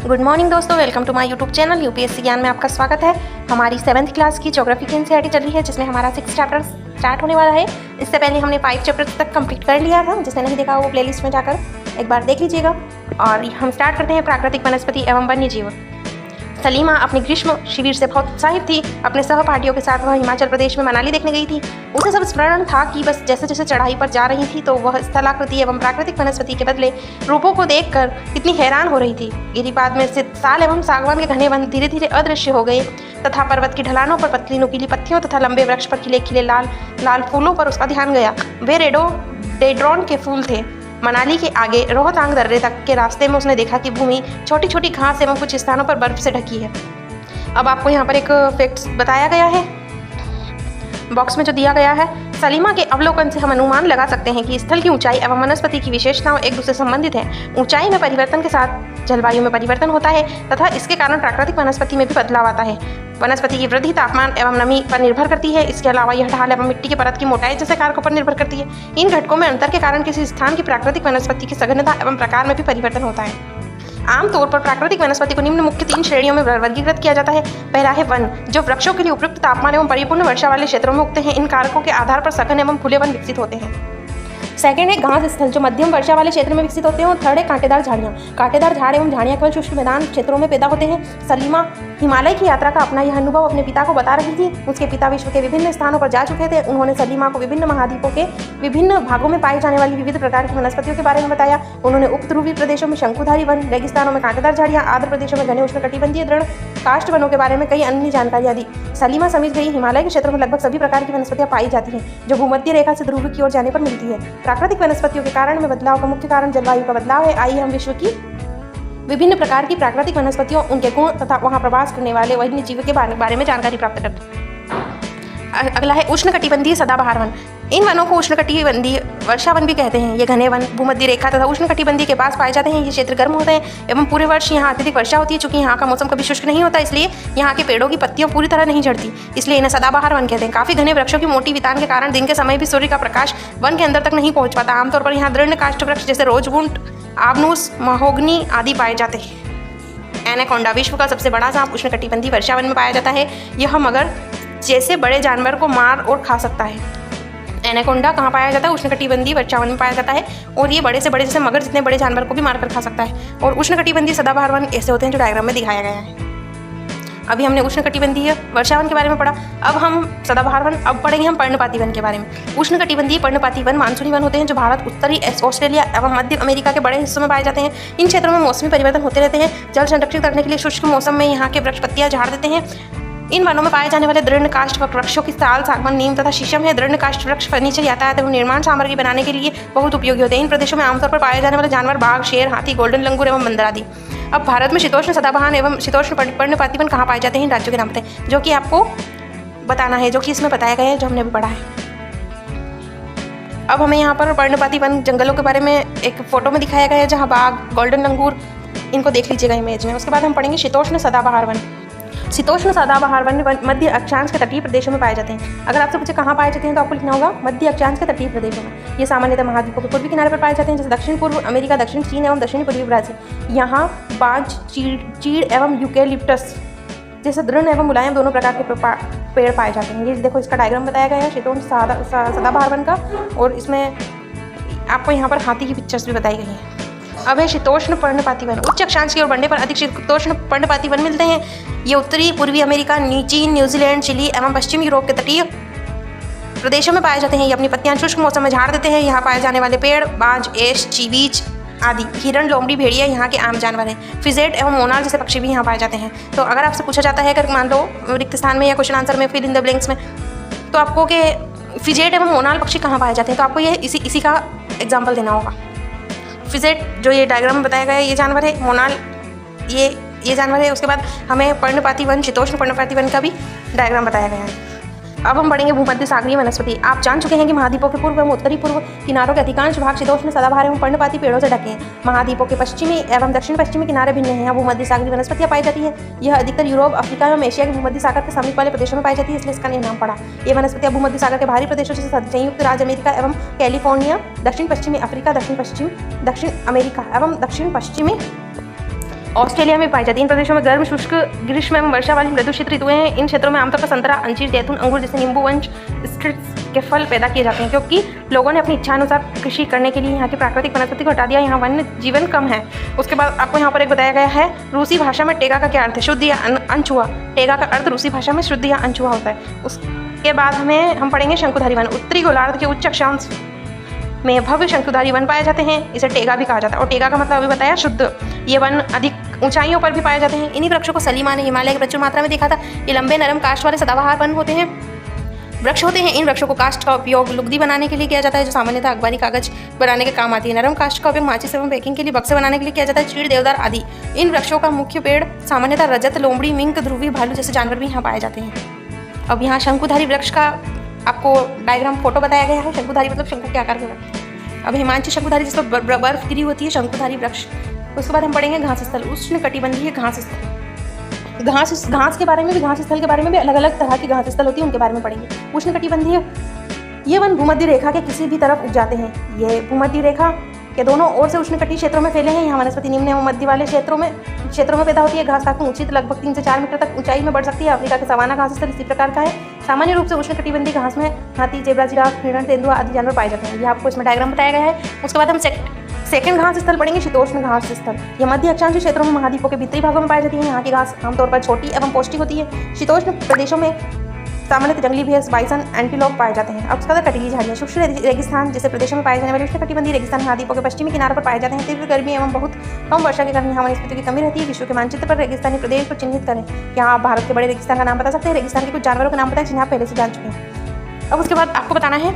Good morning दोस्तों, welcome to my YouTube channel UPSC ज्ञान में आपका स्वागत है। हमारी 7th क्लास की ज्योग्राफी की एनसीईआरटी चल रही है, जिसमें हमारा 6 चैप्टर स्टार्ट होने वाला है। इससे पहले हमने 5 चैप्टर तक कंप्लीट कर लिया था। जिसने नहीं देखा वो प्लेलिस्ट में जाकर एक बार देख लीजिएगा। और हम स्टार्ट करते हैं प्राकृतिक वनस्पति एवं वन्य जीव। सलीमा अपनी ग्रीष्म शिविर से बहुत उत्साहित थी। अपने सहपाठियों के साथ वह हिमाचल प्रदेश में मनाली देखने गई थी। उसे सब स्मरण था कि बस जैसे जैसे चढ़ाई पर जा रही थी तो वह स्थलाकृति एवं प्राकृतिक वनस्पति के बदले रूपों को देखकर कितनी हैरान हो रही थी। गिरिपाद में स्थित साल एवं सागवान के घने वन धीरे धीरे अदृश्य हो गए तथा पर्वत की ढलानों पर पतली नुकीली पत्तियों तथा लंबे वृक्ष पर खिले खिले लाल लाल फूलों पर उसका ध्यान गया। वे डेड्रॉन के फूल थे। मनाली के आगे रोहतांग दर्रे तक के रास्ते में उसने देखा कि भूमि छोटी छोटी घास एवं कुछ स्थानों पर बर्फ से ढकी है। अब आपको यहाँ पर एक फैक्ट्स बताया गया है बॉक्स में जो दिया गया है। सलीमा के अवलोकन से हम अनुमान लगा सकते हैं कि स्थल की ऊंचाई एवं वनस्पति की विशेषताओं एक दूसरे से संबंधित है। ऊंचाई में परिवर्तन के साथ जलवायु में परिवर्तन होता है तथा इसके कारण प्राकृतिक वनस्पति में भी बदलाव आता है। वनस्पति की वृद्धि तापमान एवं नमी पर निर्भर करती है। इसके अलावा यह ढाल एवं मिट्टी की परत की मोटाई जैसे कारकों पर निर्भर करती है। इन घटकों में अंतर के कारण किसी स्थान की प्राकृतिक वनस्पति की सघनता एवं प्रकार में भी परिवर्तन होता है। आमतौर पर प्राकृतिक वनस्पति को निम्न मुख्य 3 श्रेणियों में वर्गीकृत किया जाता है। पहला है वन, जो वृक्षों के लिए उपयुक्त तापमान एवं परिपूर्ण वर्षा वाले क्षेत्रों में उगते हैं। इन कारकों के आधार पर सघन एवं खुले वन विकसित होते हैं। सेकेंड है घास स्थल, जो मध्यम वर्षा वाले क्षेत्र में विकसित होते हैं। और थर्ड है कांटेदार झाड़ियाँ। कांटेदार झाड़ एवं झाड़ियाँ केवल शुष्क मैदान क्षेत्रों में पैदा होते हैं। सलीमा हिमालय की यात्रा का अपना यह अनुभव अपने पिता को बता रही थी। उसके पिता विश्व के विभिन्न स्थानों पर जा चुके थे। उन्होंने सलीमा को विभिन्न महाद्वीपों के विभिन्न भागों में पाई जाने वाली विविध प्रकार की वनस्पतियों के बारे में बताया। उन्होंने उप ध्रुवीय प्रदेशों में शंकुधारी वन, रेगिस्तानों में कांटेदार झाड़ियाँ, आर्द्र प्रदेशों में घने उष्णकटिबंधीय दृढ़ काष्ठ वनों के बारे में कई अन्य जानकारियाँ दी। सलीमा समझ गई हिमालय के क्षेत्रों में लगभग सभी प्रकार की वनस्पतियाँ पाई जाती हैं, जो भूमध्य रेखा से ध्रुव की ओर जाने पर मिलती है। प्राकृतिक वनस्पतियों के कारण में बदलाव का मुख्य कारण जलवायु का बदलाव है। आइए हम विश्व की विभिन्न प्रकार की प्राकृतिक वनस्पतियों, उनके गुण तथा वहां प्रवास करने वाले वन्य जीव के बारे में जानकारी प्राप्त करते हैं। अगला है उष्णकटिबंधीय सदाबहार वन। इन वनों को उष्णकटिबंधीय वर्षा वन भी कहते हैं। ये घने वन भूमध्य रेखा तथा उष्णकटिबंधीय के पास पाए जाते हैं। ये क्षेत्र गर्म होते हैं एवं पूरे वर्ष यहाँ अत्यधिक वर्षा होती है। चूंकि यहाँ का मौसम कभी शुष्क नहीं होता, इसलिए यहाँ के पेड़ों की पत्तियां पूरी तरह नहीं झड़ती, इसलिए इन्हें सदाबहार वन कहते हैं। काफी घने वृक्षों की मोटी वितान के कारण दिन के समय भी सूर्य का प्रकाश वन के अंदर तक नहीं पहुंच पाता। आमतौर पर यहाँ दृढ़ काष्ठ वृक्ष जैसे रोजवुड, आबनूस, महोगनी आदि पाए जाते हैं। एनाकोंडा विश्व का सबसे बड़ा सांप उष्णकटिबंधीय वर्षा वन में पाया जाता है। यह मगर जैसे बड़े जानवर को मार और खा सकता है। एनाकोंडा कहाँ पाया जाता है? उष्णकटिबंधीय वर्षा वन में पाया जाता है। और ये बड़े से बड़े जैसे मगर जितने बड़े जानवर को भी मारकर खा सकता है। और उष्णकटिबंधीय सदाबहार वन ऐसे होते हैं जो डायग्राम में दिखाया गया है। अभी हमने उष्णकटिबंधीय वर्षा वन के बारे में पढ़ा। अब हम सदाबहार वन, अब पढ़ेंगे हम पर्णपाती वन के बारे में। उष्णकटिबंधीय पर्णपाती वन मानसूनी वन होते हैं, जो भारत, उत्तरी ऑस्ट्रेलिया एवं मध्य अमेरिका के बड़े हिस्सों में पाए जाते हैं। इन क्षेत्रों में मौसमी परिवर्तन होते रहते हैं। जल संरक्षित करने के लिए शुष्क मौसम में यहाँ के वृक्ष पत्तियां झाड़ देते हैं। इन वनों में पाए जाने वाले दृढ़ काष्ठ वृक्षों की साल, सागवान, नीम तथा शीशम है। दृढ़ काष्ठ वृक्ष फर्नीचर, यातायात एवं निर्माण सामग्री बनाने के लिए बहुत उपयोगी होते हैं। इन प्रदेशों में आमतौर पर पाए जाने वाले जानवर बाघ, शेर, हाथी, गोल्डन लंगूर एवं बंदर आदि। अब भारत में शीतोष्ण सदाबहार एवं शीतोष्ण पर्णपाती वन कहाँ पाए जाते हैं? इन राज्यों के नाम बताएं, जो कि आपको बताना है, जो कि इसमें बताया गया है, जो हमने अभी पढ़ा है। अब हमें यहाँ पर पर्णपाती वन जंगलों के बारे में एक फोटो में दिखाया गया है, जहाँ बाघ, गोल्डन लंगूर, इनको देख लीजिएगा इमेज में। उसके बाद हम पढ़ेंगे शीतोष्ण सदाबहार वन। शीतोष्ण सदाबहार वन मध्य अक्षांश के तटीय प्रदेशों में पाए जाते हैं। अगर आपसे पूछे कहाँ पाए जाते हैं तो आपको लिखना होगा मध्य अक्षांश के तटीय प्रदेशों में। ये सामान्यतः महाद्वीपों के पूर्वी किनारे पर पाए जाते हैं, जैसे दक्षिण पूर्व अमेरिका, दक्षिण चीन एवं दक्षिण पूर्वी ब्राजील। यहाँ बांज, चीड़ एवं यूकेलिप्टस जैसे दृढ़ एवं मुलायम दोनों प्रकार के पेड़ पाए जाते हैं। ये देखो, इसका डायग्राम बताया गया है शीतोष्ण सदाबहार वन का। और इसमें आपको यहाँ पर हाथी की पिक्चर्स भी बताई गई हैं। अब है शीतोष्ण पर्णपाती वन। उच्च अक्षांश की ओर बढ़ने पर अधिक शीतोष्ण पर्णपाती वन मिलते हैं। ये उत्तरी पूर्वी अमेरिका, चीन, न्यूजीलैंड, चिली एवं पश्चिम यूरोप के तटीय प्रदेशों में पाए जाते हैं। ये अपनी पत्तियां शुष्क मौसम में झाड़ देते हैं। यहाँ पाए जाने वाले पेड़ बांज, एश, चीवीच आदि, हिरण, लोमड़ी, भेड़िया यहाँ के आम जानवर हैं। फिजेट एवं मोनाल जैसे पक्षी भी यहाँ पाए जाते हैं। तो अगर आपसे पूछा जाता है, अगर मान लो रिक्त स्थान में या क्वेश्चन आंसर में फिल इन द ब्लैंक्स में, तो आपको कि फिजेट एवं मोनाल पक्षी कहाँ पाए जाते हैं, तो आपको ये इसी का एग्जाम्पल देना होगा। फिजेट जो ये डायग्राम में बताया गया है, ये जानवर है। मोनाल ये जानवर है। उसके बाद हमें पर्णपाती वन, शीतोष्ण पर्णपाती वन का भी डायग्राम बताया गया है। अब हम पढ़ेंगे भूमध्य सागरीय वनस्पति। आप जान चुके हैं कि महाद्वीपों के पूर्व एवं उत्तरी पूर्व किनारों के अधिकांश भाग शीतोष्ण सदाबहार एवं पर्णपाती पेड़ों से ढके हैं। महाद्वीपों के पश्चिमी एवं दक्षिण पश्चिमी किनारे भिन्न हैं। यहाँ भूमध्य सागरीय वनस्पतियाँ पाई जाती है। यह अधिकतर यूरोप, अफ्रीका एवं एशिया के भूमध्य सागर के समीप वाले प्रदेशों में पाई जाती है, इसलिए इसका नाम पड़ा। ये वनस्पतियाँ भूमध्य सागर के बाहरी प्रदेशों जैसे संयुक्त राज्य अमेरिका एवं कैलिफोर्निया, दक्षिण पश्चिमी अफ्रीका, दक्षिण अमेरिका एवं दक्षिण पश्चिमी ऑस्ट्रेलिया में पाई जाती है। इन प्रदेशों में गर्म, शुष्क, ग्रीष्म एवं वर्षा वाली मृदु शीत ऋतुएं हैं। इन क्षेत्रों में आमतौर पर संतरा, अंजीर, जैतून, अंगूर जैसे नींबू वंश स्ट्रिट्स के फल पैदा किए जाते हैं, क्योंकि लोगों ने अपनी इच्छा अनुसार कृषि करने के लिए यहाँ की प्राकृतिक वनस्पति को हटा दिया। यहाँ वन्य जीवन कम है। उसके बाद आपको यहाँ पर एक बताया गया है रूसी भाषा में टेगा का क्या अर्थ है, शुद्ध या अनछुआ। टेगा का अर्थ रूसी भाषा में शुद्ध या अनछुआ होता है। उसके बाद हम पढ़ेंगे शंकुधारी वन। उत्तरी गोलार्ध के उच्च अक्षांश में भव्य शंकुधारी वन पाए जाते हैं। इसे टेगा भी कहा जाता है, और टेगा का मतलब अभी बताया शुद्ध। ये वन अधिक ऊंचाइयों पर भी पाए जाते हैं। इन्हीं वृक्षों को सलीमा ने हिमालय की प्रचुर मात्रा में देखा था। ये लंबे नरम काष्ठ वाले सदाबहार वन होते हैं, वृक्ष होते हैं। इन वृक्षों को काष्ठ का उपयोग लुगदी बनाने के लिए किया जाता है, जो सामान्यतः अखबारी कागज बनाने के काम आती है। नरम काष्ठ का उपयोग माचिस एवं पैकिंग के लिए बक्से बनाने के लिए किया जाता है, चीड़, देवदार आदि। इन वृक्षों का मुख्य पेड़ सामान्यतः रजत, लोमड़ी, मिंक, ध्रुवी भालू जैसे जानवर भी यहाँ पाए जाते हैं। अब यहाँ शंकुधारी वृक्ष का आपको डायग्राम फोटो बताया गया है। शंकुधारी मतलब शंकु के आकार के वृक्ष। अब हिमांची शंकुधारी जिस पर बर्फ गिरी होती है, शंकुधारी वृक्ष। उसके बाद हम पढ़ेंगे घास स्थल, उष्ण कटिबंधीय घास स्थल। घास के बारे में भी, घास स्थल के बारे में भी अलग अलग तरह की घास स्थल होती है, उनके बारे में पढ़ेंगे। उष्ण कटिबंधीय ये वन भूमध्य रेखा के किसी भी तरफ उग जाते हैं। ये भूमध्य रेखा के दोनों ओर से उष्णकटिबंधीय क्षेत्रों में फैले हैं। यहाँ वनस्पति निम्न एवं मध्य वाले क्षेत्रों में पैदा होती है। घास काफी ऊंची, लगभग 3 से 4 मीटर तक ऊंचाई में बढ़ सकती है। अफ्रीका के सवाना घास स्थल इसी प्रकार का है। सामान्य रूप से उष्णकटिबंधीय घास में हाथी, जेब्रा, जिराफ, हिरण, तेंदुआ आदि जानवर पाए जाते हैं। ये आपको इसमें डायग्राम बताया गया है। उसके बाद हम सेकंड घास स्थल पढ़ेंगे, शीतोष्ण घास स्थल। यह मध्य अक्षांशीय क्षेत्रों में महाद्वीपों के भीतरी भागों में पाई जाती है। यहाँ की घास आमतौर पर छोटी एवं पौष्टिक होती है। शीतोष्ण प्रदेशों में सामान्यतः जंगली भैंस, बाइसन, एंटीलोप पाए जाते हैं। अब उसके बाद कटीली झाड़ियाँ, शुष्क रेगिस्तान जैसे प्रदेशों में पाए जाने वाले उष्णकटिबंधीय रेगिस्तान महाद्वीपों के पश्चिमी किनारों पर पाए जाते हैं। तीव्र गर्मी एवं बहुत कम वर्षा के कारण यहाँ वनस्पतियों की कमी रहती है। विश्व के मानचित्र पर रेगिस्तानी प्रदेश को चिन्हित करें। यहाँ आप भारत के बड़े रेगिस्तान का नाम बता सकते हैं। रेगिस्तान के कुछ जानवरों के नाम बताएं जिन्हें आप पहले से जान चुके हैं। अब उसके बाद आपको बताना है,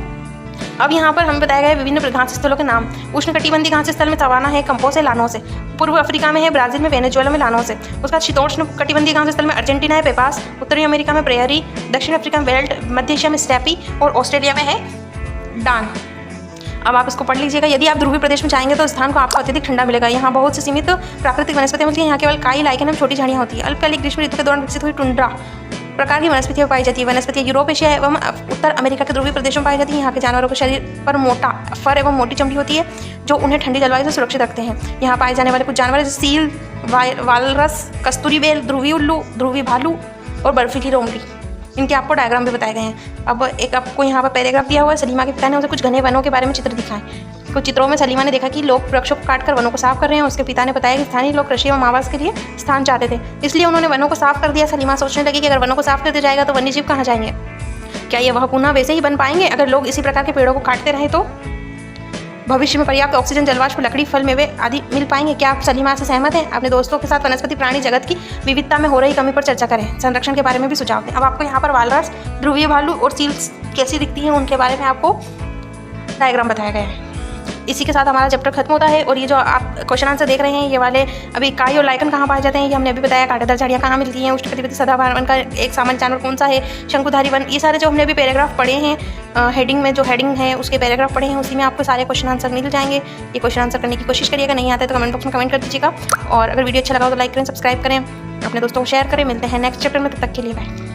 अब यहाँ पर हमें बताया गया है विभिन्न घास स्थलों के नाम। उष्णकटिबंधीय घास स्थल में सवाना है, कंपोस है, लानोस है। पूर्व अफ्रीका में है, ब्राजील में, वेनेजुएला में लानोस है। उसका शीतोष्ण कटिबंधीय घास स्थल में अर्जेंटीना है, पेपास। उत्तरी अमेरिका में प्रेयरी, दक्षिण अफ्रीका में वेल्ट, मध्य एशिया में स्टेपी और ऑस्ट्रेलिया में है डान। अब आप इसको पढ़ लीजिएगा। यदि आप ध्रुवीय प्रदेश में जाएंगे तो स्थान को आपको अत्यधिक ठंडा मिलेगा। यहाँ बहुत से सीमित प्राकृतिक वनस्पतियाँ मिलती हैं। यहाँ केवल काई, लाइकेन एवं छोटी झाड़ियाँ होती हैं। अल्पकालिक ग्रीष्म ऋतु के दौरान विकसित हुई टुंड्रा प्रकार की वनस्पतियाँ पाई जाती है। वनस्पतियाँ यूरोप, एशिया एवं उत्तर अमेरिका के ध्रुवीय प्रदेशों में पाई जाती है। यहाँ के जानवरों के शरीर पर मोटा फर एवं मोटी चमड़ी होती है, जो उन्हें ठंडी जलवायु से सुरक्षित रखते हैं। यहाँ पाए जाने वाले कुछ जानवर जैसे सील, वालरस, कस्तूरी बेल, ध्रुवी उल्लू, ध्रुवी भालू और बर्फीली लोमड़ी, इनके आपको डायग्राम भी बताए गए हैं। अब एक आपको यहाँ पर पैराग्राफ दिया हुआ है। सलीमा के पिता ने उसे कुछ घने वनों के बारे में चित्र दिखाएं। कुछ चित्रों में सलीमा ने देखा कि लोग वृक्षों को काटकर वनों को साफ कर रहे हैं। उसके पिता ने बताया कि स्थानीय लोग कृषि एवं आवास के लिए स्थान चाहते थे, इसलिए उन्होंने वनों को साफ कर दिया। सलीमा सोचने लगी कि अगर वनों को साफ कर दिया जाएगा तो वन्यजीव कहाँ जाएंगे, क्या ये वह पुनः वैसे ही बन पाएंगे? अगर लोग इसी प्रकार के पेड़ों को काटते रहे तो भविष्य में पर्याप्त ऑक्सीजन, जलवाष्प, लकड़ी, फल, मेवे आदि मिल पाएंगे? क्या आप सलीमा से सहमत हैं? अपने दोस्तों के साथ वनस्पति प्राणी जगत की विविधता में हो रही कमी पर चर्चा करें। संरक्षण के बारे में भी सुझाव दें। अब आपको यहाँ पर वालरस, ध्रुवीय भालू और सील्स कैसी दिखती हैं उनके बारे में आपको डायग्राम बताया गया है। इसी के साथ हमारा चैप्टर खत्म होता है। और ये जो आप क्वेश्चन आंसर देख रहे हैं ये वाले, अभी काई और लाइकन कहाँ पाए जाते हैं ये हमने अभी बताया। कांटेदार झाड़ियाँ कहाँ मिलती हैं, उष्णकटिबंधीय सदाबहार वन का एक सामान्य जानवर कौन सा है, शंकुधारी वन, ये सारे जो हमने अभी पैराग्राफ पढ़े हैं हेडिंग में, जो हेडिंग है उसके पैराग्राफ पढ़े हैं, उसी में आपको सारे क्वेश्चन आंसर मिल जाएंगे। ये क्वेश्चन आंसर करने की कोशिश करिएगा। नहीं आता है तो कमेंट बॉक्स में कमेंट कर दीजिएगा। और अगर वीडियो अच्छा लगा हो तो लाइक करें, सब्सक्राइब करें, अपने दोस्तों को शेयर करें। मिलते हैं नेक्स्ट चैप्टर में, तब तक के लिए बाय।